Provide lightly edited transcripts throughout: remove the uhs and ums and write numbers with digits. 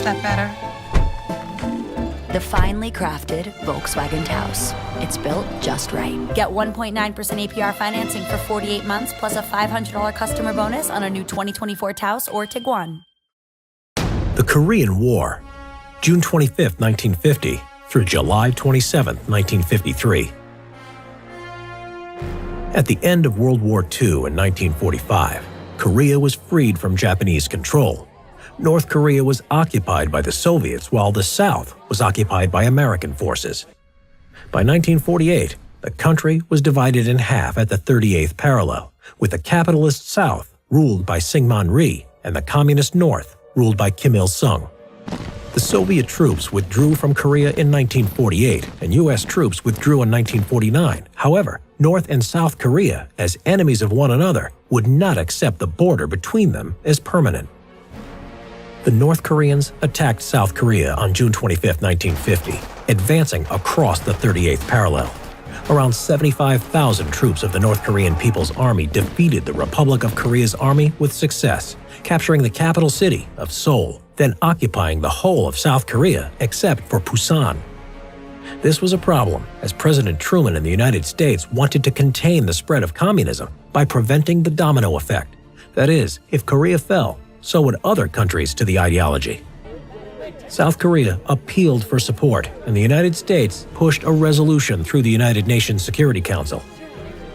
that better? The finely crafted Volkswagen Taos. It's built just right. Get 1.9% APR financing for 48 months plus a $500 customer bonus on a new 2024 Taos or Tiguan. The Korean War, June 25, 1950 through July 27, 1953. At the end of World War II in 1945, Korea was freed from Japanese control. North Korea was occupied by the Soviets while the South was occupied by American forces. By 1948, the country was divided in half at the 38th parallel, with the capitalist South ruled by Syngman Rhee and the communist North ruled by Kim Il-sung. The Soviet troops withdrew from Korea in 1948, and U.S. troops withdrew in 1949. However, North and South Korea, as enemies of one another, would not accept the border between them as permanent. The North Koreans attacked South Korea on June 25, 1950, advancing across the 38th parallel. Around 75,000 troops of the North Korean People's Army defeated the Republic of Korea's army with success, capturing the capital city of Seoul, then occupying the whole of South Korea except for Busan. This was a problem, as President Truman and the United States wanted to contain the spread of communism by preventing the domino effect. That is, if Korea fell, so would other countries to the ideology. South Korea appealed for support, and the United States pushed a resolution through the United Nations Security Council.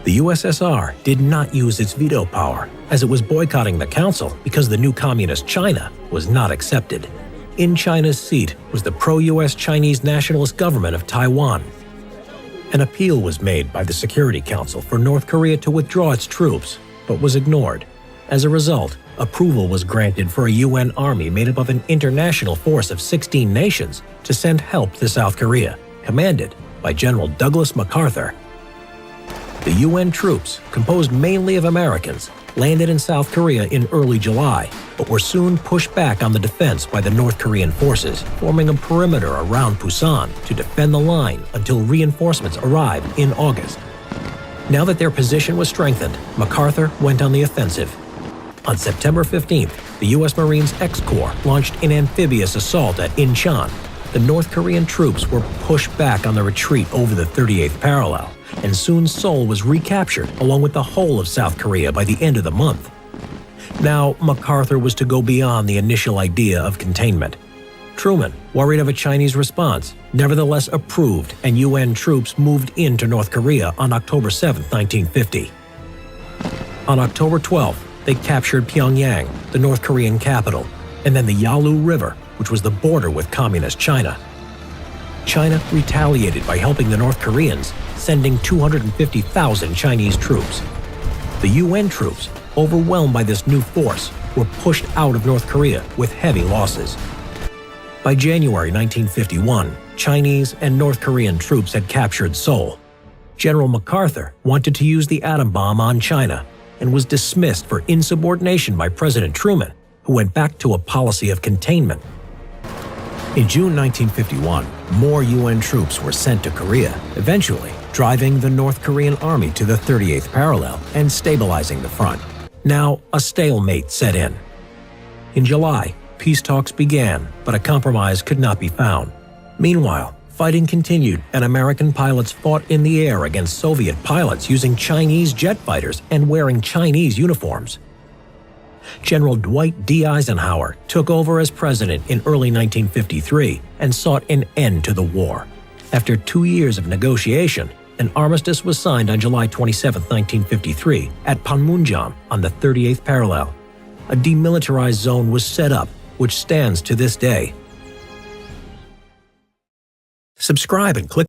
The USSR did not use its veto power, as it was boycotting the council because the new communist China was not accepted. In China's seat was the pro-US Chinese nationalist government of Taiwan. An appeal was made by the Security Council for North Korea to withdraw its troops, but was ignored. As a result, approval was granted for a UN army made up of an international force of 16 nations to send help to South Korea, commanded by General Douglas MacArthur. The UN troops, composed mainly of Americans, landed in South Korea in early July, but were soon pushed back on the defense by the North Korean forces, forming a perimeter around Busan to defend the line until reinforcements arrived in August. Now that their position was strengthened, MacArthur went on the offensive. On September 15th, the U.S. Marines X-Corps launched an amphibious assault at Incheon. The North Korean troops were pushed back on the retreat over the 38th parallel, and soon Seoul was recaptured along with the whole of South Korea by the end of the month. Now, MacArthur was to go beyond the initial idea of containment. Truman, worried of a Chinese response, nevertheless approved, and UN troops moved into North Korea on October 7, 1950. On October 12th, they captured Pyongyang, the North Korean capital, and then the Yalu River, which was the border with communist China. China retaliated by helping the North Koreans, sending 250,000 Chinese troops. The UN troops, overwhelmed by this new force, were pushed out of North Korea with heavy losses. By January 1951, Chinese and North Korean troops had captured Seoul. General MacArthur wanted to use the atom bomb on China and was dismissed for insubordination by President Truman, who went back to a policy of containment. In June 1951, more UN troops were sent to Korea, eventually driving the North Korean army to the 38th parallel and stabilizing the front. Now, a stalemate set in. In July, peace talks began, but a compromise could not be found. Meanwhile, fighting continued, and American pilots fought in the air against Soviet pilots using Chinese jet fighters and wearing Chinese uniforms. General Dwight D. Eisenhower took over as president in early 1953 and sought an end to the war. After 2 years of negotiation, an armistice was signed on July 27, 1953, at Panmunjom on the 38th parallel. A demilitarized zone was set up, which stands to this day. Subscribe and click